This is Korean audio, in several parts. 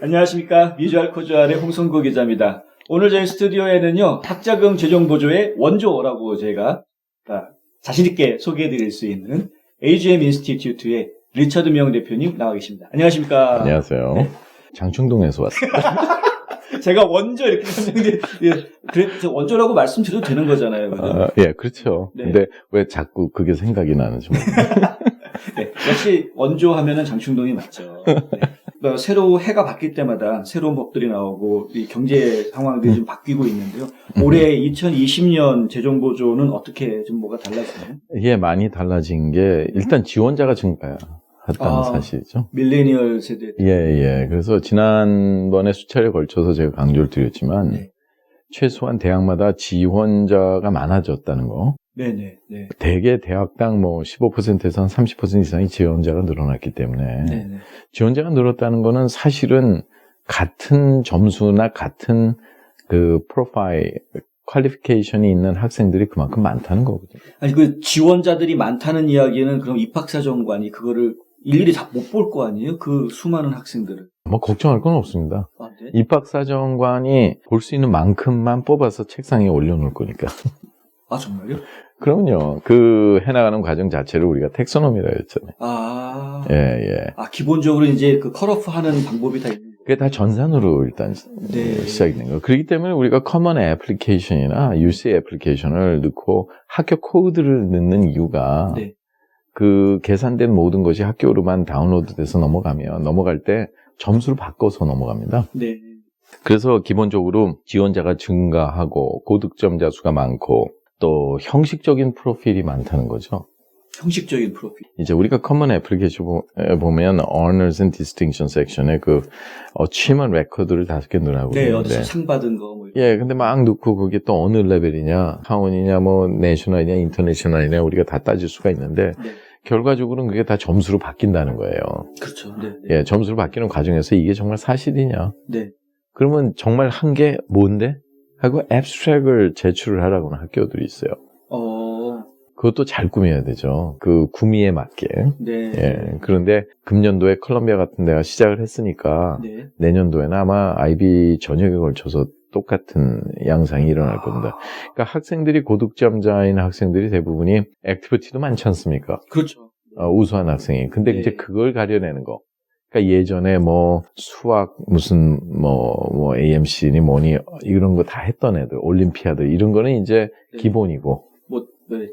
안녕하십니까. 미주알 코주알의 홍성구 기자입니다. 오늘 저희 스튜디오에는요, 학자금 재정보조의 원조라고 제가 자신있게 소개해드릴 수 있는 AGM 인스티튜트의 리처드 명 대표님 나와 계십니다. 안녕하십니까. 안녕하세요. 네. 장충동에서 왔습니다. 제가 원조 이렇게 설명드렸는데, 원조라고 말씀드려도 되는 거잖아요. 예, 그렇죠. 네. 근데 왜 자꾸 그게 생각이 나는지 모르겠어요. 네, 역시 원조 하면은 장충동이 맞죠. 네. 그러니까 새로 해가 바뀔 때마다 새로운 법들이 나오고 이 경제 상황들이 좀 바뀌고 있는데요. 올해 2020년 재정보조는 어떻게 좀 뭐가 달라지나요? 예, 많이 달라진 게 일단 지원자가 증가했다는 사실이죠. 밀레니얼 세대. 예. 그래서 지난번에 수차례 걸쳐서 제가 강조를 드렸지만 네. 최소한 대학마다 지원자가 많아졌다는 거. 네네. 대개 대학당 15%에서 한 30% 이상의 지원자가 늘어났기 때문에 네네. 지원자가 늘었다는 거는 사실은 같은 점수나 같은 그 프로파일, 퀄리피케이션이 있는 학생들이 그만큼 많다는 거거든요. 아니, 그 지원자들이 많다는 이야기는 그럼 입학사정관이 그거를 일일이 다 못 볼 거 아니에요? 그 수많은 학생들을. 걱정할 건 없습니다. 네? 입학사정관이 볼 수 있는 만큼만 뽑아서 책상에 올려놓을 거니까. 아, 정말요? 그럼요. 그 해나가는 과정 자체를 우리가 텍소노미라 했잖아요. 예. 기본적으로 이제 그 컷오프 하는 방법이 다 있는 거예요. 그게 다 전산으로 일단 시작이 된 거예요. 그렇기 때문에 우리가 커먼 애플리케이션이나 UC 애플리케이션을 넣고 학교 코드를 넣는 이유가 그 계산된 모든 것이 학교로만 다운로드돼서 넘어갈 때 점수를 바꿔서 넘어갑니다. 네. 그래서 기본적으로 지원자가 증가하고 고득점자 수가 많고 또 형식적인 프로필이 많다는 거죠. 형식적인 프로필. 이제 우리가 커먼 애플리케이션에 보면 Honors and Distinction 섹션에 그 Achievement 레코드를 5개 넣으라고. 네, 어디서 상 받은 거. 예, 근데 막 넣고 그게 또 어느 레벨이냐, 하원이냐, 내셔널이냐, 인터내셔널이냐 우리가 다 따질 수가 있는데 결과적으로는 그게 다 점수로 바뀐다는 거예요. 그렇죠. 예, 점수로 바뀌는 과정에서 이게 정말 사실이냐? 네. 그러면 정말 한 게 뭔데? 하고 앱스트랙을 제출을 하라고는 학교들이 있어요. 그것도 잘 꾸며야 되죠. 그 구미에 맞게. 네. 예. 그런데 금년도에 컬럼비아 같은 데가 시작을 했으니까 내년도에는 아마 IB 전역에 걸쳐서 똑같은 양상이 일어날 겁니다. 그러니까 학생들이 고득점자인 학생들이 대부분이 액티비티도 많지 않습니까? 그렇죠. 우수한 학생이. 근데 이제 그걸 가려내는 거. 그러니까 예전에 수학 무슨 AMC니 뭐니 이런 거 다 했던 애들, 올림피아드 이런 거는 이제 기본이고.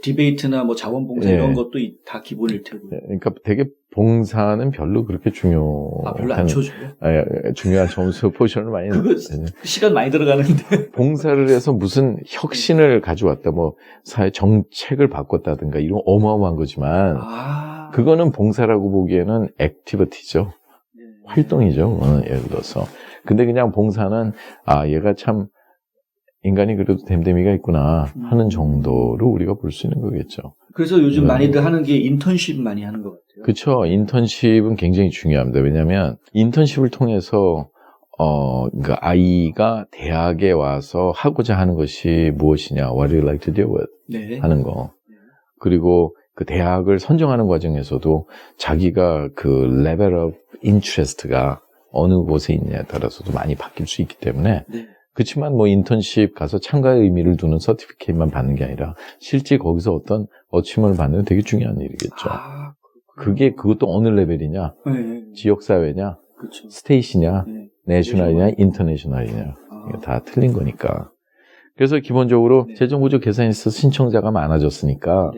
디베이트나 자원봉사 이런 것도 다 기본일 테고. 그러니까 되게 봉사는 별로 그렇게 별로 안 쳐줘요? 중요한 점수 포션을 많이. 그거 시간 많이 들어가는데. 봉사를 해서 무슨 혁신을 가져왔다, 사회 정책을 바꿨다든가 이런 어마어마한 거지만. 그거는 봉사라고 보기에는 액티비티죠. 활동이죠. 예를 들어서. 근데 그냥 봉사는, 얘가 참, 인간이 그래도 댐댐이가 있구나 하는 정도로 우리가 볼 수 있는 거겠죠. 그래서 요즘 많이들 하는 게 인턴십 많이 하는 것 같아요. 그렇죠. 인턴십은 굉장히 중요합니다. 왜냐하면 인턴십을 통해서 그 아이가 대학에 와서 하고자 하는 것이 무엇이냐, what do you like to deal with 하는 거. 그리고 그 대학을 선정하는 과정에서도 자기가 그 level of interest가 어느 곳에 있냐에 따라서도 많이 바뀔 수 있기 때문에. 그렇지만 인턴십 가서 참가의 의미를 두는 서티피케이트만 받는 게 아니라 실제 거기서 어떤 어치먼을 받는 게 되게 중요한 일이겠죠. 그것도 어느 레벨이냐, 지역사회냐, 그렇죠. 스테이시냐, 내셔널이냐, 인터내셔널이냐, 다 틀린 거니까. 그래서 기본적으로 재정보조 계산에 있어서 신청자가 많아졌으니까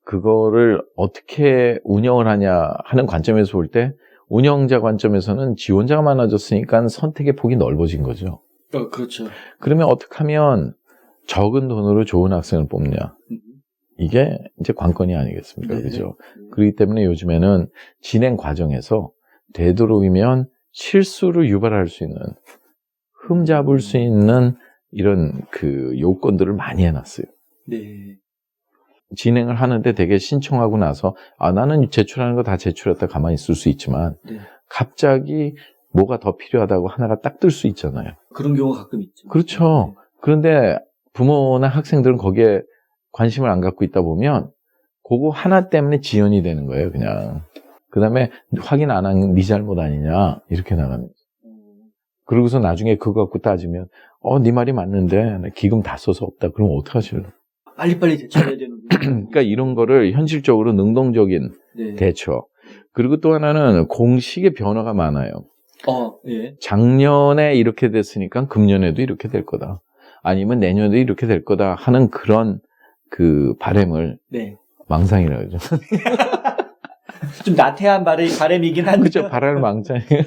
그거를 어떻게 운영을 하냐 하는 관점에서 볼 때 운영자 관점에서는 지원자가 많아졌으니까 선택의 폭이 넓어진 거죠. 그렇죠. 그러면 어떻게 하면 적은 돈으로 좋은 학생을 뽑냐. 이게 이제 관건이 아니겠습니까? 그죠? 그렇기 때문에 요즘에는 진행 과정에서 되도록이면 실수를 유발할 수 있는, 흠잡을 수 있는 이런 그 요건들을 많이 해놨어요. 진행을 하는데 되게 신청하고 나서, 나는 제출하는 거 다 제출했다 가만히 있을 수 있지만, 갑자기 뭐가 더 필요하다고 하나가 딱 뜰 수 있잖아요. 그런 경우가 가끔 있죠. 그렇죠. 그런데 부모나 학생들은 거기에 관심을 안 갖고 있다 보면 그거 하나 때문에 지연이 되는 거예요, 그냥. 그 다음에 확인 안 한 네 잘못 아니냐 이렇게 나갑니다. 그러고서 나중에 그거 갖고 따지면 네 말이 맞는데 나 기금 다 써서 없다. 그럼 어떡하실래? 빨리빨리 대처해야 되는군요. 그러니까 이런 거를 현실적으로 능동적인 네. 대처. 그리고 또 하나는 공식의 변화가 많아요. 예. 작년에 이렇게 됐으니까 금년에도 이렇게 될 거다. 아니면 내년에도 이렇게 될 거다 하는 그런 그 바램을 네. 망상이라고 하죠. 좀 나태한 바램이긴 한데. 그렇죠. 바람을 망상이에요.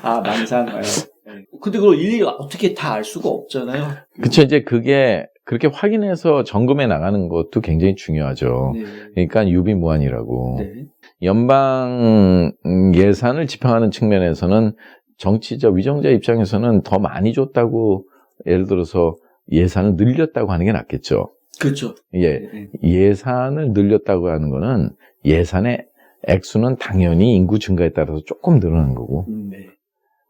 망상가요. 네. 근데 그걸 일일이 어떻게 다 알 수가 없잖아요. 그렇죠. 이제 그게 그렇게 확인해서 점검해 나가는 것도 굉장히 중요하죠. 네. 그러니까 유비무환이라고. 네. 연방 예산을 집행하는 측면에서는 정치자, 위정자 입장에서는 더 많이 줬다고 예를 들어서 예산을 늘렸다고 하는 게 낫겠죠. 그렇죠. 예. 네. 예산을 늘렸다고 하는 거는 예산의 액수는 당연히 인구 증가에 따라서 조금 늘어난 거고 네.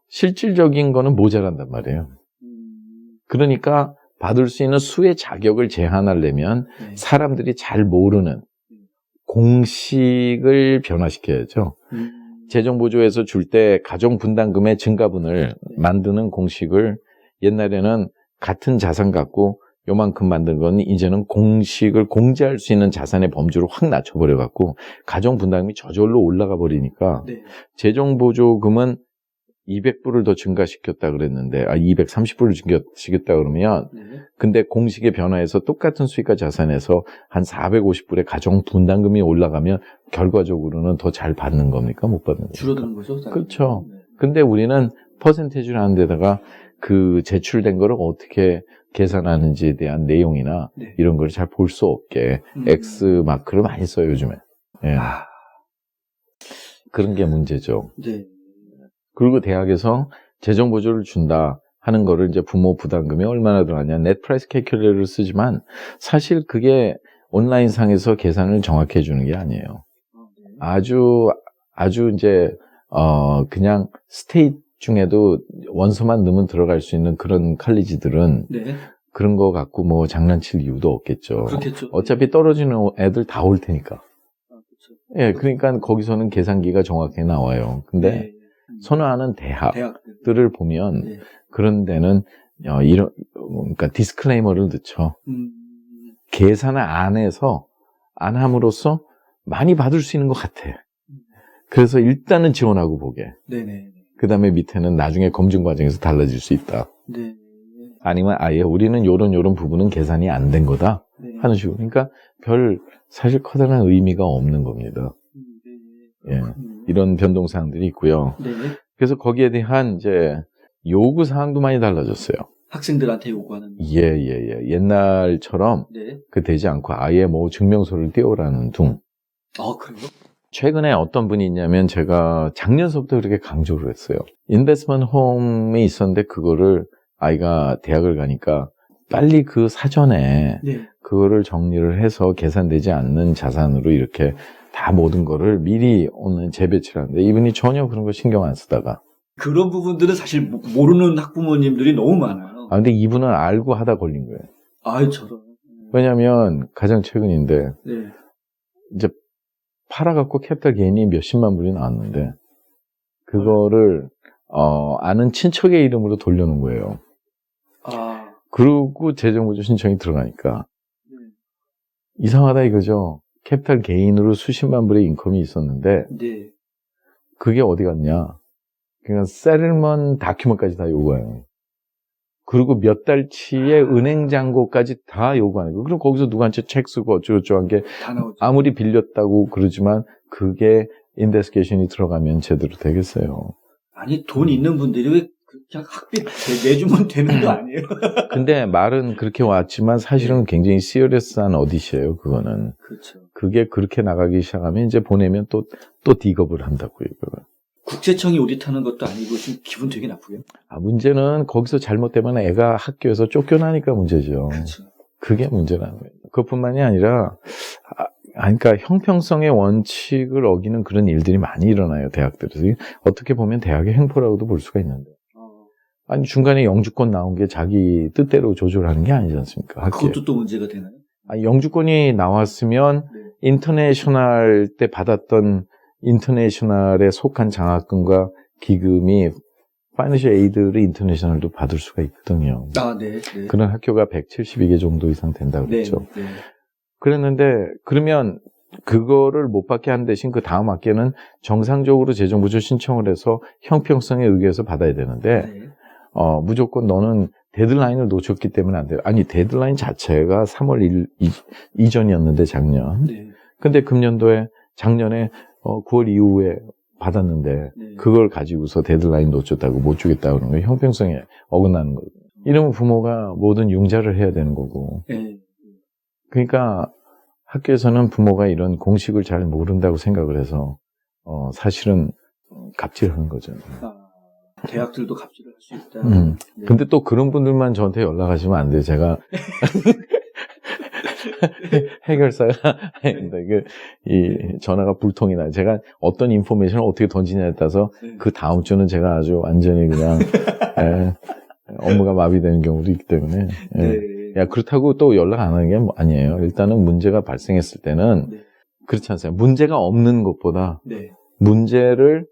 실질적인 거는 모자란단 말이에요. 그러니까 받을 수 있는 수의 자격을 제한하려면 네. 사람들이 잘 모르는 공식을 변화시켜야죠. 재정보조에서 줄 때 가정분담금의 증가분을 만드는 공식을 옛날에는 같은 자산 갖고 요만큼 만든 건 이제는 공식을 공제할 수 있는 자산의 범주를 확 낮춰버려갖고 가정분담금이 저절로 올라가 버리니까 네. 재정보조금은 200불을 더 증가시켰다 그랬는데 230불을 증가시켰다 그러면 네. 근데 공식의 변화에서 똑같은 수익과 자산에서 한 450불의 가정 분담금이 올라가면 결과적으로는 더 잘 받는 겁니까? 못 받는 겁니까? 줄어드는 거죠? 그렇죠. 네. 근데 우리는 퍼센테이지를 하는 데다가 그 제출된 거를 어떻게 계산하는지에 대한 내용이나 네. 이런 걸 잘 볼 수 없게 X 마크를 많이 써요, 요즘에. 예. 그런 게 문제죠. 네. 그리고 대학에서 재정 보조를 준다 하는 거를 이제 부모 부담금이 얼마나 들어가냐 넷 프라이스 캐큘레이터를 쓰지만 사실 그게 온라인 상에서 계산을 정확히 해주는 게 아니에요. 아주 이제 그냥 스테이트 중에도 원서만 넣으면 들어갈 수 있는 그런 칼리지들은 네. 그런 거 갖고 뭐 장난칠 이유도 없겠죠. 그렇겠죠. 어차피 떨어지는 애들 다 올 테니까. 그렇죠. 예, 그러니까 거기서는 계산기가 정확히 나와요. 근데 네. 선호하는 대학들을 보면 네. 그런 데는 이런 그러니까 디스클레이머를 넣죠. 계산을 안 해서 안 함으로써 많이 받을 수 있는 것 같아. 그래서 일단은 지원하고 보게. 네네. 그 다음에 밑에는 나중에 검증 과정에서 달라질 수 있다. 네. 아니면 아예 우리는 요런 부분은 계산이 안 된 거다 네. 하는 식으로. 그러니까 사실 커다란 의미가 없는 겁니다. 네. 예. 이런 변동사항들이 있고요. 네. 그래서 거기에 대한 이제 요구 사항도 많이 달라졌어요. 학생들한테 요구하는. 예. 옛날처럼 네. 그 되지 않고 아예 뭐 증명서를 띄워라는 둥. 그래요? 최근에 어떤 분이 있냐면 제가 작년서부터 그렇게 강조를 했어요. 인베스트먼트 홈이 있었는데 그거를 아이가 대학을 가니까 빨리 그 사전에 네. 그거를 정리를 해서 계산되지 않는 자산으로 이렇게 다 모든 거를 미리 오늘 재배치를 하는데 이분이 전혀 그런 거 신경 안 쓰다가 그런 부분들은 사실 모르는 학부모님들이 너무 많아요. 근데 이분은 알고 하다 걸린 거예요. 저런. 왜냐면 가장 최근인데 네. 이제 팔아갖고 캐피탈 게인이 몇십만 불이 나왔는데 그거를 아는 친척의 이름으로 돌려놓은 거예요. 그리고 재정보조 신청이 들어가니까 이상하다 이거죠. 캐피탈 게인으로 수십만 불의 인컴이 있었는데 네. 그게 어디 갔냐. 그러니까 세틀먼트 다큐먼트까지 다 요구해요. 그리고 몇 달치의 은행 잔고까지 다 요구하는 거예요. 그럼 거기서 누구한테 책 쓰고 어쩌고저쩌고 한 게 아무리 빌렸다고 그러지만 그게 인베스티게이션이 들어가면 제대로 되겠어요. 아니 돈 있는 분들이 왜 그냥 학비 내주면 되는 거 아니에요? 근데 말은 그렇게 왔지만 사실은 굉장히 시리어스한 어디시에요. 그거는. 그렇죠. 그게 그렇게 나가기 시작하면 이제 보내면 또 디겁을 한다고요. 그걸. 국세청이 오디트하는 것도 아니고 좀 기분 되게 나쁘게요. 문제는 거기서 잘못되면 애가 학교에서 쫓겨나니까 문제죠. 그렇죠. 그게 문제라는 거예요. 그것뿐만이 아니라 그러니까 형평성의 원칙을 어기는 그런 일들이 많이 일어나요. 대학들에서. 어떻게 보면 대학의 횡포라고도 볼 수가 있는데. 아니 중간에 영주권 나온 게 자기 뜻대로 조절하는 게 아니지 않습니까? 학교에. 그것도 또 문제가 되나요? 영주권이 나왔으면 인터내셔널 때 받았던 인터내셔널에 속한 장학금과 기금이 파이낸셜 에이드를 인터내셔널도 받을 수가 있거든요. 아, 네. 네. 그런 학교가 172개 정도 이상 된다고 그랬죠. 네. 네. 그랬는데 그러면 그거를 못 받게 한 대신 그 다음 학기는 정상적으로 재정부조 신청을 해서 형평성에 의해서 받아야 되는데 네. 무조건 너는 데드라인을 놓쳤기 때문에 안 돼요. 아니 데드라인 자체가 3월 1일 이전이었는데 작년. 네. 근데 작년에 9월 이후에 받았는데 네. 그걸 가지고서 데드라인 놓쳤다고 못 주겠다 그러는 거예요. 형평성에 어긋나는 거예요. 이러면 부모가 모든 융자를 해야 되는 거고. 네. 그러니까 학교에서는 부모가 이런 공식을 잘 모른다고 생각을 해서 사실은 갑질하는 거죠. 대학들도 갑질을 할 수 있다. 네. 근데 또 그런 분들만 저한테 연락하시면 안 돼요. 제가 해결사가 이 전화가 불통이 나요. 제가 어떤 인포메이션을 어떻게 던지냐에 따라서 그 다음 주는 제가 아주 완전히 그냥 업무가 마비되는 경우도 있기 때문에. 야, 그렇다고 또 연락 안 하는 게 아니에요. 일단은 문제가 발생했을 때는 그렇지 않습니까? 문제가 없는 것보다 문제를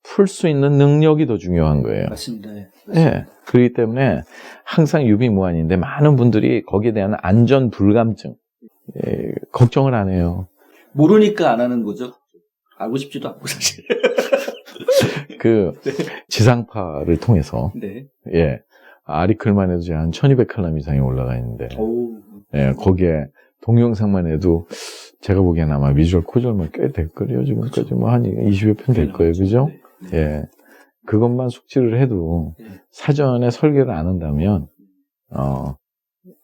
풀 수 있는 능력이 더 중요한 거예요. 맞습니다. 네. 그렇기 때문에 항상 유비무환인데 많은 분들이 거기에 대한 안전 불감증, 걱정을 안 해요. 모르니까 안 하는 거죠. 알고 싶지도 않고 사실. 지상파를 통해서 아리클만 해도 한 1200칼럼 이상이 올라가 있는데 거기에 동영상만 해도 제가 보기엔 아마 비주얼 코절만 꽤 될 거예요. 지금까지 한 20여 편 될 거예요. 그죠? 그것만 숙지를 해도 사전에 설계를 안 한다면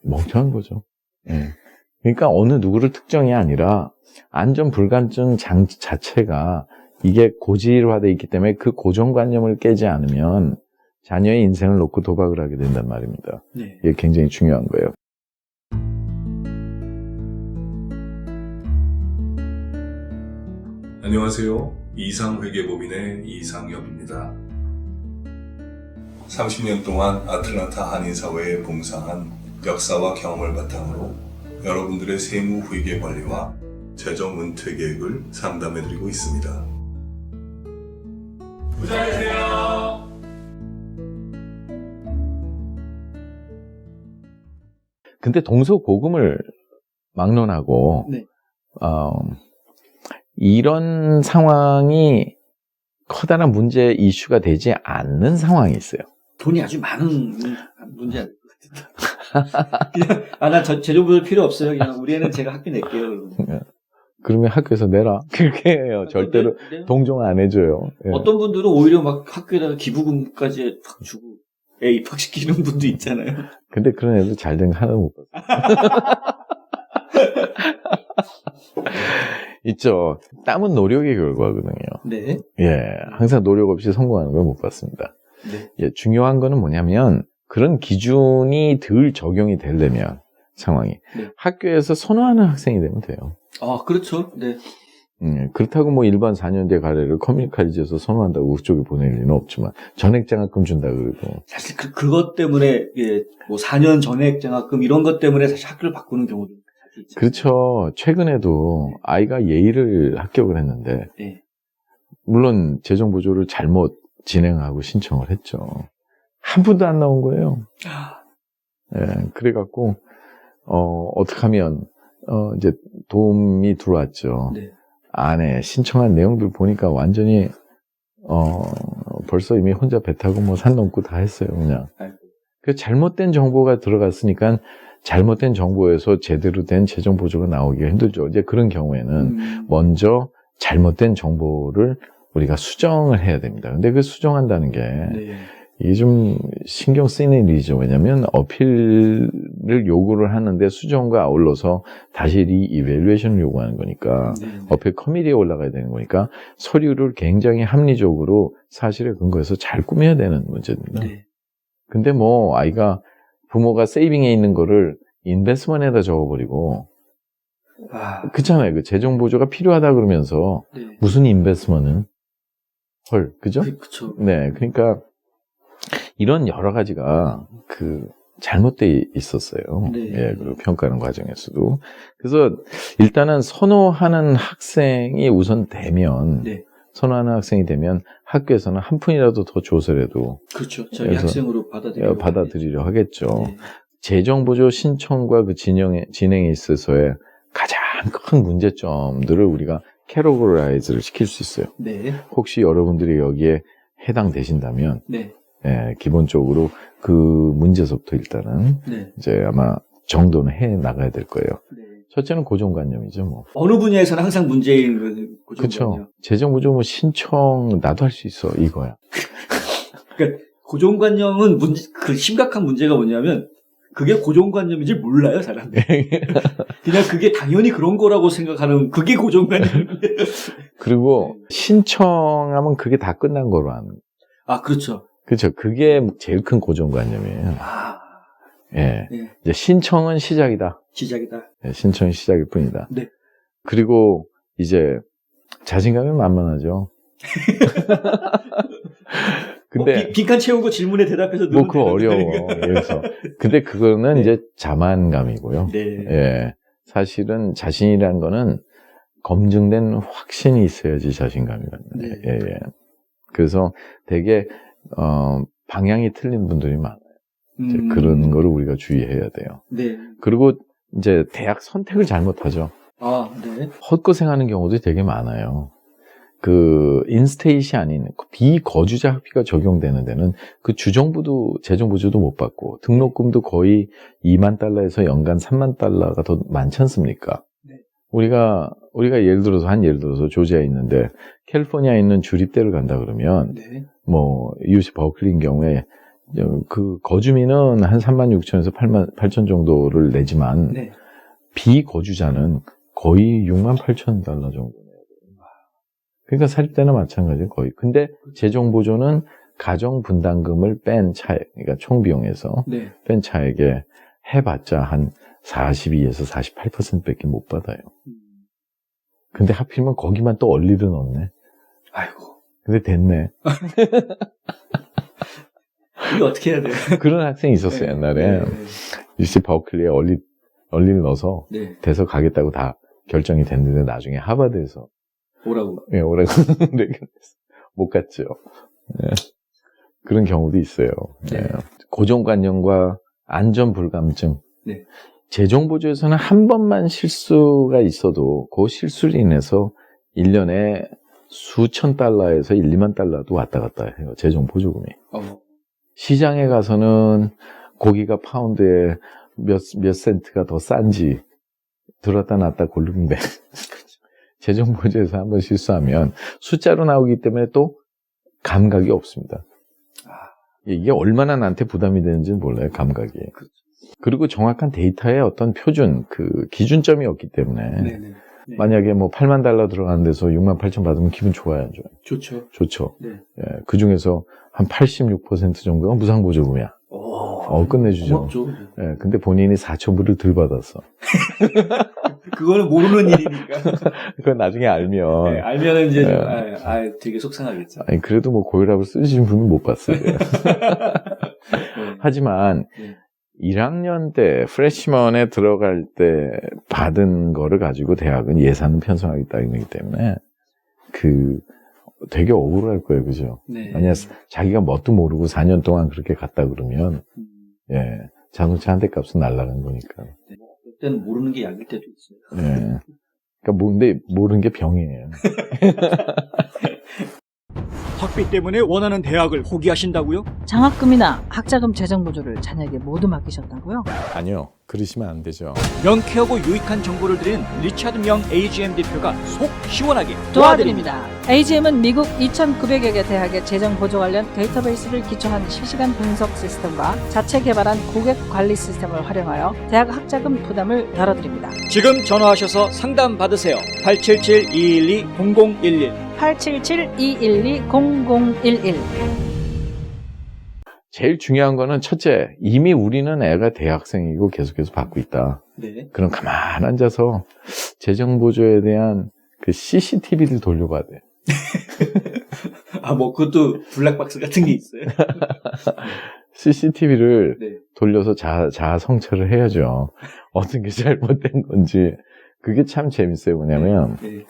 멍청한 거죠. 그러니까 어느 누구를 특정이 아니라 안전 불감증 자체가 이게 고질화되어 있기 때문에 그 고정관념을 깨지 않으면 자녀의 인생을 놓고 도박을 하게 된단 말입니다. 이게 굉장히 중요한 거예요. 안녕하세요. 이상회계법인의 이상엽입니다. 30년 동안 아틀란타 한인사회에 봉사한 역사와 경험을 바탕으로 여러분들의 세무 회계 관리와 재정 은퇴 계획을 상담해드리고 있습니다. 부자 되세요. 근데 동서고금을 막론하고 이런 상황이 커다란 문제 이슈가 되지 않는 상황이 있어요. 돈이 아주 많은 문제 아닐 것 같은데. 그냥 나 재정부 필요 없어요. 그냥 우리 애는 제가 학비 낼게요. 그러면 학교에서 내라. 그렇게 해요. 절대로 동정 안 해줘요. 어떤 분들은 오히려 막 학교에다가 기부금까지 확 주고 애 입학시키는 분도 있잖아요. 근데 그런 애들 잘 된 거 하나도 못 봤어요. 있죠. 땀은 노력의 결과거든요. 항상 노력 없이 성공하는 걸 못 봤습니다. 중요한 거는 뭐냐면 그런 기준이 덜 적용이 되려면 상황이 학교에서 선호하는 학생이 되면 돼요. 아, 그렇죠. 그렇다고 뭐 일반 4년제 가래를 커뮤니티 칼리지에서 선호한다고 그쪽에 보낼 리는 없지만 전액 장학금 준다 그래도 사실 그것 때문에 뭐 4년 전액 장학금 이런 것 때문에 사실 학교를 바꾸는 경우도 있죠. 그렇죠. 최근에도 아이가 예의를 합격을 했는데 물론 재정 보조를 잘못 진행하고 신청을 했죠. 한 푼도 안 나온 거예요. 그래갖고 어떻게 하면 이제 도움이 들어왔죠. 안에 신청한 내용들 보니까 완전히 벌써 이미 혼자 배 타고 뭐 산 넘고 다 했어요. 그냥 그 잘못된 정보가 들어갔으니까 잘못된 정보에서 제대로 된 재정 보조가 나오기가 힘들죠. 이제 그런 경우에는 먼저 잘못된 정보를 우리가 수정을 해야 됩니다. 근데 그 수정한다는 게 이게 좀 신경 쓰이는 일이죠. 왜냐하면 어필을 요구를 하는데 수정과 아울러서 다시 리이밸류에이션을 요구하는 거니까 어필 커미디에 올라가야 되는 거니까 서류를 굉장히 합리적으로 사실에 근거해서 잘 꾸며야 되는 문제입니다. 근데 뭐 아이가 부모가 세이빙에 있는 거를 인베스트먼트에다 적어버리고 그렇잖아요. 그 재정 보조가 필요하다 그러면서 무슨 인베스트먼트는 그죠? 그렇죠. 그러니까 이런 여러 가지가 잘못돼 있었어요. 그리고 평가하는 과정에서도. 그래서 일단은 선호하는 학생이 우선 되면 선호하는 학생이 되면 학교에서는 한 푼이라도 더 줘서라도 그렇죠. 저희 그래서 학생으로 받아들이려 하겠죠. 네. 재정보조 신청과 그 진행에 있어서의 가장 큰 문제점들을 우리가 캐러고라이즈를 시킬 수 있어요. 네. 혹시 여러분들이 여기에 해당되신다면 네. 예, 기본적으로 그 문제서부터 일단은 네. 이제 아마 정도는 해 나가야 될 거예요. 네. 첫째는 고정관념이죠, 뭐. 어느 분야에서는 항상 문제인 그 고정관념. 그렇죠. 재정보조 뭐 신청 나도 할 수 있어 이거야. 그러니까 고정관념은 그 심각한 문제가 뭐냐면 그게 고정관념인지 몰라요, 사람들이. 그냥 그게 당연히 그런 거라고 생각하는 그게 고정관념이에요. 그리고 신청하면 그게 다 끝난 거로 하는. 아, 그렇죠. 그렇죠. 그게 제일 큰 고정관념이에요. 아, 예. 네. 이제 신청은 시작이다. 시작이다. 예, 신청이 시작일 뿐이다. 네. 그리고 이제 자신감이 만만하죠. 근데 빈칸 채우고 질문에 대답해서 뭐 넣으면 그거 어려워. 되는 그래서 근데 그거는 네. 이제 자만감이고요. 네. 예. 사실은 자신이란 거는 검증된 확신이 있어야지 자신감이라는. 네. 예, 예. 그래서 되게 방향이 틀린 분들이 많아요. 이제 그런 거를 우리가 주의해야 돼요. 네. 그리고 이제 대학 선택을 잘못하죠. 아, 네. 헛고생하는 경우도 되게 많아요. 그 인스테이시 아닌 비거주자 학비가 적용되는 데는 그 주정부도 재정보조도 못 받고 등록금도 거의 2만 달러에서 연간 3만 달러가 더 많지 않습니까? 네. 우리가 예를 들어서 조지아에 있는데 캘리포니아에 있는 주립대를 간다 그러면 네. 뭐 UC 버클리인 경우에 그 거주민은 한 3만 6천에서 8만 8천 정도를 내지만 네. 비거주자는 거의 6만 8천 달러 정도 내야 돼요. 그러니까 사립대나 마찬가지예요, 거의. 근데 재정보조는 가정분담금을 뺀 차액, 그러니까 총 비용에서 네. 뺀 차액에 해봤자 한 42에서 48%밖에 못 받아요. 근데 하필이면 거기만 또 얼리를 넣네. 아이고. 근데 됐네. 이게 어떻게 해야 돼요? 그런 학생이 있었어요, 네. 옛날에. 네. UC 버클리에 얼리를 넣어서 네. 돼서 가겠다고 다 결정이 됐는데 나중에 하버드에서 오라고. 예, 오래 못 갔죠. 예. 그런 경우도 있어요. 네. 예. 고정관념과 안전불감증. 네. 재정보조에서는 한 번만 실수가 있어도 그 실수로 인해서 1년에 수천 달러에서 1, 2만 달러도 왔다 갔다 해요. 재정보조금이. 시장에 가서는 고기가 파운드에 몇 센트가 더 싼지 들었다 놨다 고르는데 재정보조에서 한번 실수하면 숫자로 나오기 때문에 또 감각이 없습니다. 이게 얼마나 나한테 부담이 되는지는 몰라요, 감각이. 그리고 정확한 데이터의 어떤 표준, 그 기준점이 없기 때문에 네네. 네. 만약에 뭐 8만 달러 들어가는 데서 6만 8천 받으면 기분 좋아요, 안 좋아요? 좋죠. 좋죠. 네. 예, 그 중에서 한 86% 정도가 무상보조금이야. 끝내주죠. 고맙죠. 예, 근데 본인이 4,000불을 덜 받았어. 그거는 모르는 일이니까. 그건 나중에 알면. 네, 알면은 이제 좀, 네. 되게 속상하겠죠. 아니, 그래도 뭐 고혈압을 쓰시는 분은 못 봤어요. 네. 하지만 네. 1학년 때 프레시먼에 들어갈 때 받은 거를 가지고 대학은 예산을 편성하겠다는 때문에 그 되게 억울할 거예요, 그죠? 네. 만약 자기가 뭣도 모르고 4년 동안 그렇게 갔다 그러면 예, 자동차 한 대 값은 날라가는 거니까. 네. 그때는 모르는 게 약일 때도 있어요. 예. 그러니까 근데 모르는 게 병이에요. 학비 때문에 원하는 대학을 포기하신다고요? 장학금이나 학자금 재정 보조를 자녀에게 모두 맡기셨다고요? 아니요, 그러시면 안 되죠. 명쾌하고 유익한 정보를 드리는 리차드 명 AGM 대표가 속 시원하게 도와드립니다. AGM은 미국 2,900여 개 대학의 재정 보조 관련 데이터베이스를 기초한 실시간 분석 시스템과 자체 개발한 고객 관리 시스템을 활용하여 대학 학자금 부담을 덜어드립니다. 지금 전화하셔서 상담 받으세요. 877-212-0011 877-212-0011 제일 중요한 거는 첫째, 이미 우리는 애가 대학생이고 계속해서 받고 있다. 네. 그럼 가만 앉아서 재정보조에 대한 그 CCTV를 돌려봐야 돼. 뭐 그것도 블랙박스 같은 게 있어요. CCTV를 네. 돌려서 자아 성찰을 해야죠. 어떤 게 잘못된 건지. 그게 참 재밌어요. 뭐냐면 네.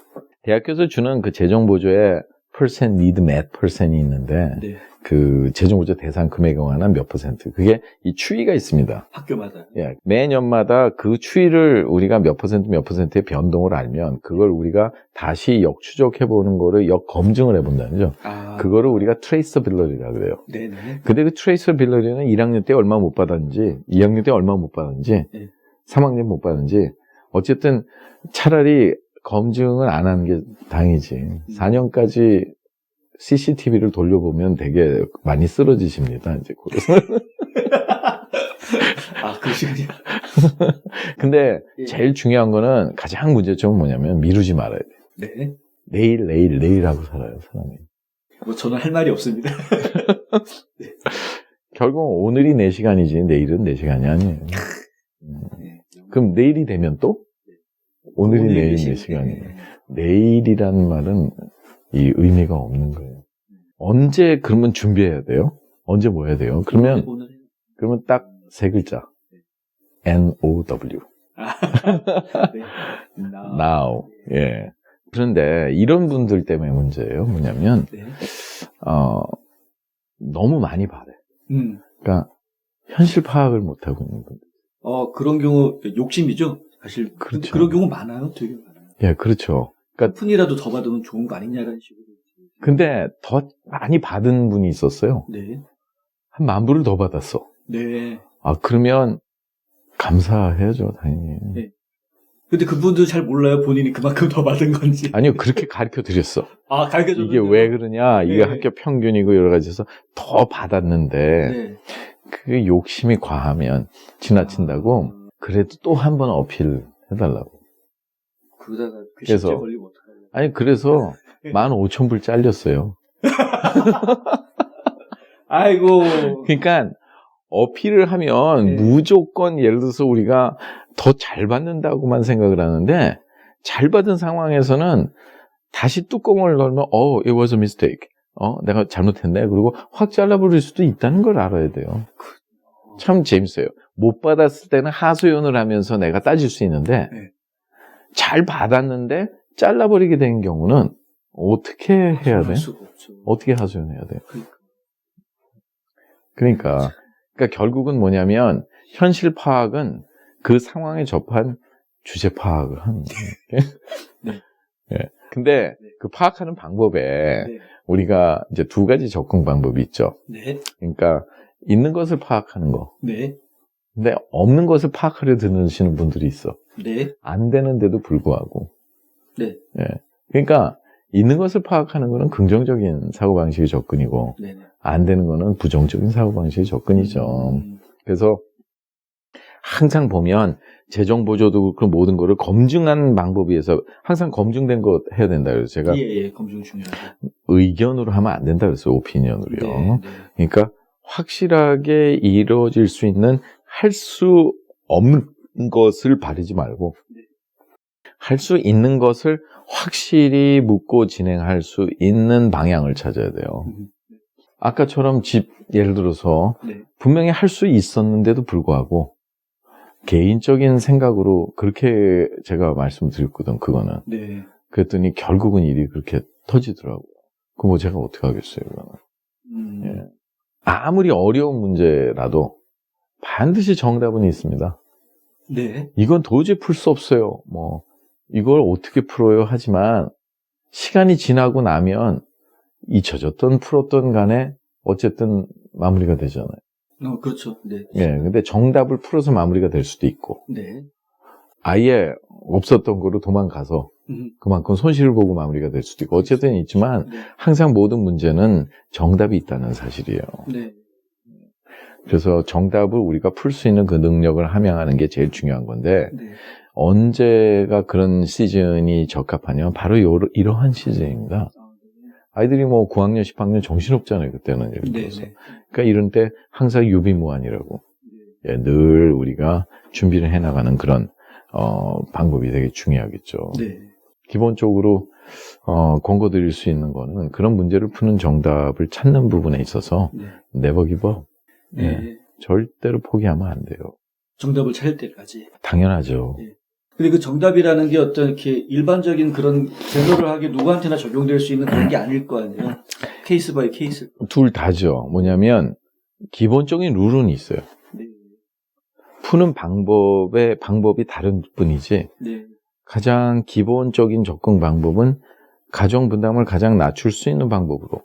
대학교에서 주는 그 재정보조의 percent need met percent이 있는데 네. 그 재정보조 대상 금액에 관한 몇 퍼센트 그게 이 추이가 있습니다. 학교마다. 예, 매년마다 그 추이를 우리가 몇 퍼센트의 변동을 알면 그걸 우리가 다시 역추적해 보는 거를 역검증을 해본다는 거죠. 아. 그거를 우리가 traceability라고 그래요. 네네. 근데 그 traceability는 1학년 때 얼마 못 받았는지 2학년 때 얼마 못 받았는지 네. 3학년 못 받았는지 어쨌든 차라리 검증을 안 하는 게 다행이지. 4년까지 CCTV를 돌려보면 되게 많이 쓰러지십니다. 이제 아, 그러시군요. 근데 예. 제일 중요한 거는 가장 문제점은 뭐냐면 미루지 말아야 돼. 네. 내일 하고 살아요, 사람이. 뭐 저는 할 말이 없습니다. 결국 오늘이 4시간이지 내일은 4시간이 아니에요. 네. 그럼 내일이 되면 또? 오늘이 내일 4시간이에요. 내일이라는 말은 이 의미가 없는 거예요. 언제 그러면 준비해야 돼요? 언제 뭐 해야 돼요? 그러면 딱 3글자. N-O-W. 네. Now. 예. 그런데 이런 분들 때문에 문제예요. 뭐냐면 네. 너무 많이 바래. 그러니까 현실 파악을 못 하고 있는 분들. 그런 경우 욕심이죠. 사실 그렇죠. 그런 경우 많아요. 되게 많아요. 예, 그렇죠. 그러니까 푼이라도 더 받으면 좋은 거 아니냐라는 식으로. 근데 더 많이 받은 분이 있었어요. 네. 한 10,000불을 더 받았어. 네. 그러면 감사해야죠, 당연히. 네. 근데 그분도 잘 몰라요. 본인이 그만큼 더 받은 건지. 아니요, 그렇게 가르쳐 드렸어. 아, 가르쳐줘. 이게 왜 그러냐, 이게 네. 학교 평균이고 여러 가지에서 더 받았는데, 네. 그 욕심이 과하면 지나친다고, 그래도 또 한 번 어필 해달라고. 그러다가 그래서- 괘씸죄 걸리면 어떡하냐. 아니, 그래서 네. 15,000불 잘렸어요. 아이고. 그러니까, 어필을 하면 네. 무조건 예를 들어서 우리가 더 잘 받는다고만 생각을 하는데, 잘 받은 상황에서는 다시 뚜껑을 열면, it was a mistake. 내가 잘못했네. 그리고 확 잘라버릴 수도 있다는 걸 알아야 돼요. 참 재밌어요. 못 받았을 때는 하소연을 하면서 내가 따질 수 있는데, 네. 잘 받았는데 잘라버리게 된 경우는 어떻게 해야 돼? 할 수가 없죠. 어떻게 하소연해야 돼? 그러니까. 그러니까 결국은 뭐냐면 현실 파악은 그 상황에 접한 주제 파악을 하는 거예요. 네. 예. 근데 네. 그 파악하는 방법에 네. 우리가 이제 2가지 접근 방법이 있죠. 네. 그러니까 있는 것을 파악하는 거. 네. 근데 없는 것을 파악하려 드시는 분들이 있어. 네. 안 되는데도 불구하고. 네. 예. 그러니까 있는 것을 파악하는 거는 긍정적인 사고방식의 접근이고 네. 안 되는 거는 부정적인 사고방식의 접근이죠. 그래서 항상 보면 재정보조도 그런 모든 거를 검증한 방법에 의해서 항상 검증된 거 해야 된다 그래서 제가 예, 검증 중요하죠. 의견으로 하면 안 된다 그랬어요. 오피니언으로요. 네. 그러니까 확실하게 이루어질 수 있는 할 수 없는 것을 바르지 말고 할 수 있는 것을 확실히 묻고 진행할 수 있는 방향을 찾아야 돼요. 아까처럼 집 예를 들어서 네. 분명히 할 수 있었는데도 불구하고 개인적인 생각으로 그렇게 제가 말씀드렸거든. 그거는. 네. 그랬더니 결국은 일이 그렇게 터지더라고요. 그럼 뭐 제가 어떻게 하겠어요, 그러면. 예. 아무리 어려운 문제라도 반드시 정답은 있습니다. 네. 이건 도저히 풀 수 없어요. 이걸 어떻게 풀어요? 하지만 시간이 지나고 나면 잊혀졌던 풀었던 간에 어쨌든 마무리가 되잖아요. 그렇죠. 네. 예, 근데 정답을 풀어서 마무리가 될 수도 있고 네. 아예 없었던 거로 도망가서 그만큼 손실을 보고 마무리가 될 수도 있고 어쨌든 있지만 네. 항상 모든 문제는 정답이 있다는 사실이에요. 네. 그래서 정답을 우리가 풀 수 있는 그 능력을 함양하는 게 제일 중요한 건데 네. 언제가 그런 시즌이 적합하냐면 바로 이러한 시즌입니다. 아이들이 9학년, 10학년 정신없잖아요. 그때는 예를 들어서. 네. 그러니까 이런 때 항상 유비무환이라고 예, 늘 우리가 준비를 해나가는 그런 방법이 되게 중요하겠죠. 네. 기본적으로 권고 드릴 수 있는 거는 그런 문제를 푸는 정답을 찾는 부분에 있어서 네. never give up. 네. 예, 절대로 포기하면 안 돼요. 정답을 찾을 때까지. 당연하죠. 네. 근데 그 정답이라는 게 어떤 이렇게 일반적인 그런 제너럴하게 누구한테나 적용될 수 있는 그런 게 아닐 거 아니에요. 케이스 바이 케이스. 둘 다죠. 뭐냐면 기본적인 룰은 있어요. 네. 푸는 방법이 다른 뿐이지 네. 가장 기본적인 접근 방법은 가정 분담을 가장 낮출 수 있는 방법으로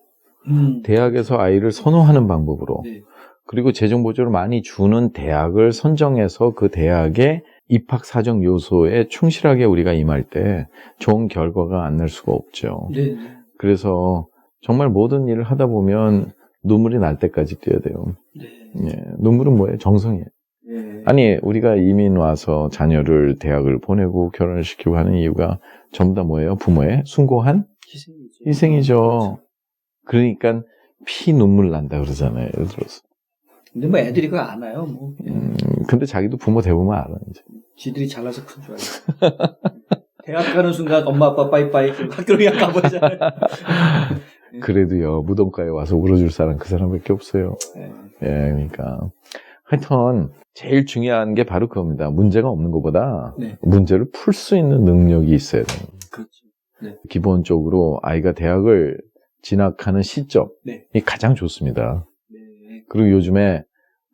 대학에서 아이를 선호하는 방법으로 네. 그리고 재정 보조를 많이 주는 대학을 선정해서 그 대학의 입학 사정 요소에 충실하게 우리가 임할 때 좋은 결과가 안 날 수가 없죠. 네. 그래서 정말 모든 일을 하다 보면 눈물이 날 때까지 뛰어야 돼요. 네. 예, 눈물은 뭐예요? 정성이에요. 네. 아니 우리가 이민 와서 자녀를 대학을 보내고 결혼을 시키고 하는 이유가 전부 다 뭐예요? 부모의 숭고한 희생이죠. 희생이죠. 그러니까 피 눈물 난다 그러잖아요. 예를 들어서. 근데 뭐 애들이 그거 아나요? 뭐. 근데 자기도 부모 대부분 알아 이제. 지들이 잘나서 큰 줄 알고. 대학 가는 순간 엄마 아빠 빠이빠이 학교로 그냥 가버리잖아요. 그래도요 무덤가에 와서 울어줄 사람 그 사람밖에 없어요. 네. 예, 그러니까 하여튼 제일 중요한 게 바로 그겁니다. 문제가 없는 것보다 네. 문제를 풀 수 있는 능력이 있어야 돼요. 그렇죠. 네. 기본적으로 아이가 대학을 진학하는 시점이 네. 가장 좋습니다. 네. 그리고 요즘에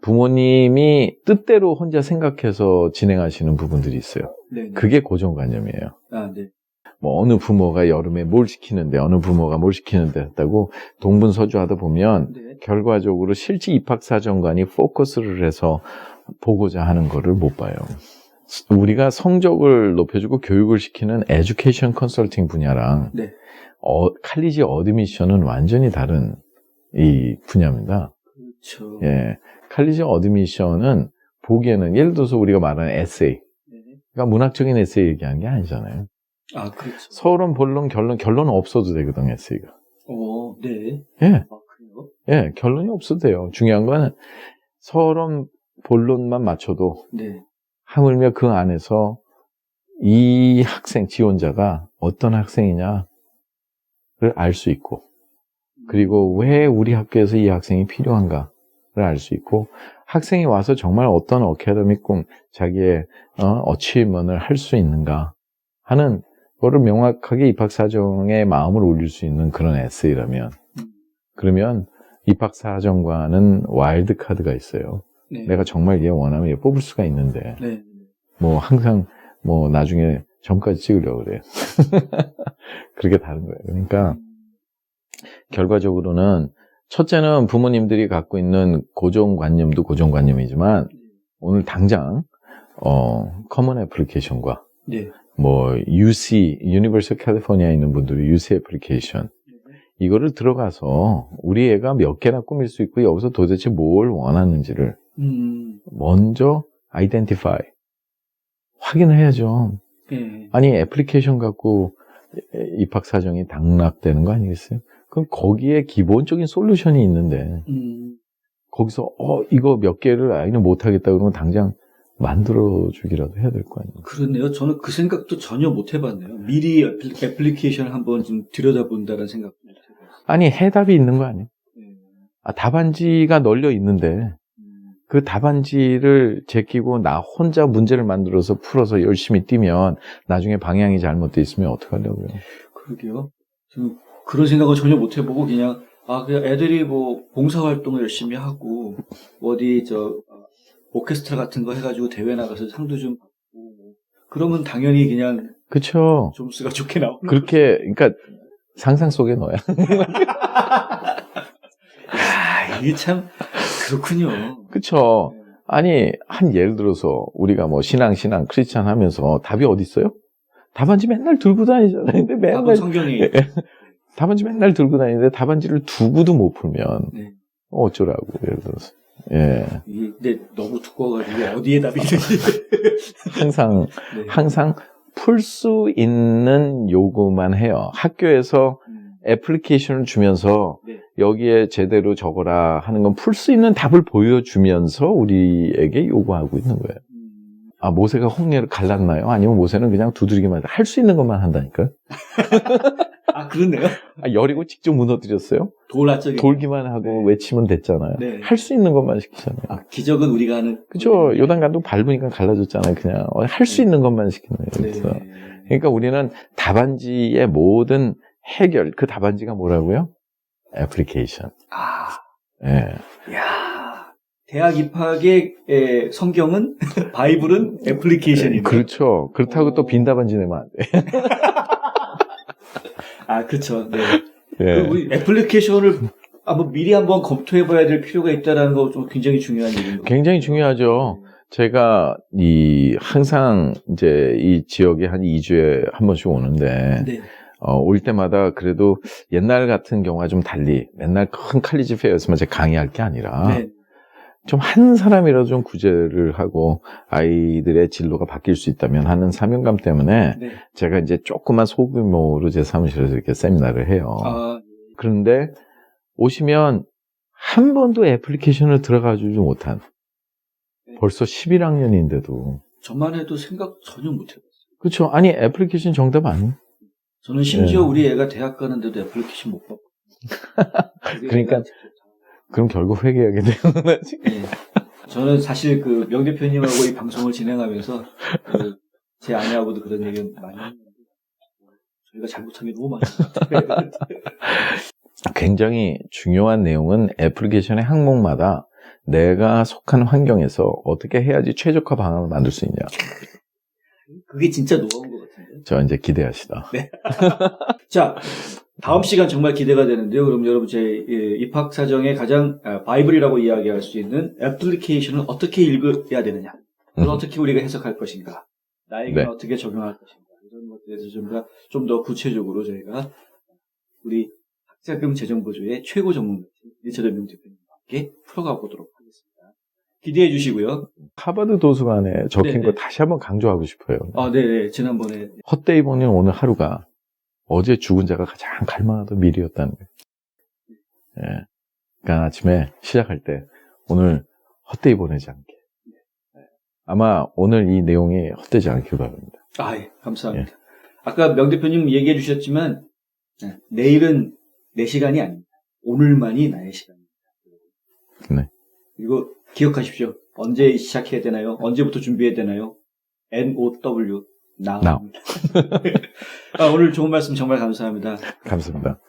부모님이 뜻대로 혼자 생각해서 진행하시는 부분들이 있어요. 네. 그게 고정관념이에요. 아, 네. 뭐 어느 부모가 여름에 뭘 시키는데 어느 부모가 뭘 시키는데 했다고 동분서주하다 보면 네. 결과적으로 실제 입학사정관이 포커스를 해서 보고자 하는 거를 못 봐요. 우리가 성적을 높여주고 교육을 시키는 에듀케이션 컨설팅 분야랑 네. 칼리지 어드미션은 완전히 다른 이 분야입니다. 그렇죠. 예, 칼리지 어드미션은 보기에는 예를 들어서 우리가 말하는 에세이, 네. 그러니까 문학적인 에세이 얘기하는 게 아니잖아요. 아, 그렇죠. 서론, 본론, 결론은 없어도 되거든, 에세이가. 오, 네. 예, 아, 그래요? 예, 결론이 없어도 돼요. 중요한 거는 서론, 본론만 맞춰도 네. 하물며 그 안에서 이 학생, 지원자가 어떤 학생이냐를 알 수 있고, 그리고 왜 우리 학교에서 이 학생이 필요한가를 알 수 있고, 학생이 와서 정말 어떤 어카데믹 꿈, 자기의 어치먼을 할 수 있는가 하는 거를 명확하게 입학사정에 마음을 올릴 수 있는 그런 에세이라면, 그러면 입학사정과는 와일드카드가 있어요. 네. 내가 정말 얘 원하면 얘 뽑을 수가 있는데, 네. 뭐 항상 뭐 나중에 점까지 찍으려고 그래요. 그렇게 다른 거예요. 그러니까 결과적으로는 첫째는 부모님들이 갖고 있는 고정관념도 고정관념이지만 오늘 당장 커먼 애플리케이션과 네. 뭐 UC, 유니버시티 캘리포니아에 있는 분들이 UC 애플리케이션 이거를 들어가서 우리 애가 몇 개나 꾸밀 수 있고 여기서 도대체 뭘 원하는지를 먼저 아이덴티파이 확인을 해야죠. 네. 아니 애플리케이션 갖고 입학사정이 당락되는 거 아니겠어요? 그럼 거기에 기본적인 솔루션이 있는데 거기서 이거 몇 개를 아이는 못하겠다 그러면 당장 만들어주기라도 해야 될 거 아니에요. 그렇네요. 저는 그 생각도 전혀 못 해봤네요. 미리 애플리케이션을 한번 좀 들여다본다는 생각도 못 해봤어요. 아니 해답이 있는 거 아니에요? 네. 답안지가 널려 있는데 그 답안지를 제끼고 나 혼자 문제를 만들어서 풀어서 열심히 뛰면 나중에 방향이 잘못돼 있으면 어떡하려고요? 그러게요. 저는 그런 생각은 전혀 못 해보고 그냥 그냥 애들이 뭐 봉사활동을 열심히 하고 어디 오케스트라 같은 거 해가지고 대회 나가서 상도 좀 받고 그러면 당연히 그냥 그쵸. 점수가 좋게 나오는 그렇게 그러니까 상상 속에 넣어야. 이게 참 그렇군요. 그쵸. 아니 한 예를 들어서 우리가 뭐 신앙 크리스찬 하면서 답이 어디 있어요? 답안지 맨날 들고 다니잖아요. 근데 맨날 답은 성경에 답안지 맨날 들고 다니는데 답안지를 두고도 못 풀면 네. 어쩌라고 예를 들어서. 예. 이게 근데 너무 두꺼워가지고 어디에 답이 있는지 네. 항상 풀 수 있는 요구만 해요. 학교에서 애플리케이션을 주면서 네. 여기에 제대로 적어라 하는 건 풀 수 있는 답을 보여주면서 우리에게 요구하고 있는 거예요. 아, 모세가 홍해를 갈랐나요? 아니면 모세는 그냥 두드리기만 할 수 있는 것만 한다니까요? 아, 그렇네요. 아, 여리고 직접 무너뜨렸어요? 돌기만 하고 네. 외치면 됐잖아요. 네. 할 수 있는 것만 시키잖아요. 아, 기적은 우리가 하는. 그죠? 요단강도 밟으니까 갈라졌잖아요. 그냥 할 수 있는 것만 시키는 거예요. 그래서. 네. 그러니까 우리는 답안지의 모든 해결, 그 답안지가 뭐라고요? 애플리케이션. 아, 예. 야, 대학 입학의 성경은 바이블은 애플리케이션이네요. 그렇죠. 그렇다고 또 빈 답안지 내면 안 돼. 아, 그렇죠. 네. 예. 우리 애플리케이션을 미리 한번 검토해봐야 될 필요가 있다는 거 좀 굉장히 중요한 일입니다. 굉장히 중요하죠. 제가 항상 이제 이 지역에 한 2주에 한 번씩 오는데, 네. 올 때마다 그래도 옛날 같은 경우와 좀 달리 맨날 큰 칼리지 페어였으면 제가 강의할 게 아니라, 네. 좀 한 사람이라도 좀 구제를 하고 아이들의 진로가 바뀔 수 있다면 하는 사명감 때문에 네. 제가 이제 조그만 소규모로 제 사무실에서 이렇게 세미나를 해요. 아, 그런데 오시면 한 번도 애플리케이션을 들어가 주지 못한 벌써 11학년인데도 저만 해도 생각 전혀 못 해봤어요. 그렇죠. 아니 애플리케이션 정답 아니에요? 저는 심지어 네. 우리 애가 대학 가는데도 애플리케이션 못 받고. 그러니까 그럼 결국 회개하게 되는 거지. 네. 저는 사실 명 대표님하고 이 방송을 진행하면서 제 아내하고도 그런 얘기 많이 했는데 저희가 잘못한 게 너무 많아요. 굉장히 중요한 내용은 애플리케이션의 항목마다 내가 속한 환경에서 어떻게 해야지 최적화 방안을 만들 수 있냐. 그게 진짜 노하우인 것 같은데. 저 이제 기대하시다. 네. 자, 다음 시간 정말 기대가 되는데요. 그럼 여러분 제 입학 사정의 가장 바이블이라고 이야기할 수 있는 애플리케이션을 어떻게 읽어야 되느냐, 그걸 어떻게 우리가 해석할 것인가, 나에게 네. 어떻게 적용할 것인가, 이런 것들에 대해서 좀 더 구체적으로 저희가 우리 학자금 재정보조의 최고 전문가인 리처드 명 대표님과 함께 풀어가 보도록 하겠습니다. 기대해 주시고요. 하버드 도서관에 적힌 네네. 거 다시 한번 강조하고 싶어요. 아, 네, 지난번에 헛되이 보는 오늘 하루가 어제 죽은 자가 가장 갈망하던 미래였다는 거예요. 예. 그러니까 아침에 시작할 때 오늘 헛되이 보내지 않게. 아마 오늘 이 내용이 헛되지 않길 바랍니다. 아, 예, 감사합니다. 아까 명 대표님 얘기해 주셨지만 내일은 내 시간이 아닙니다. 오늘만이 나의 시간입니다. 네. 이거 기억하십시오. 언제 시작해야 되나요? 언제부터 준비해야 되나요? NOW. now. Now. 오늘 좋은 말씀 정말 감사합니다. 감사합니다.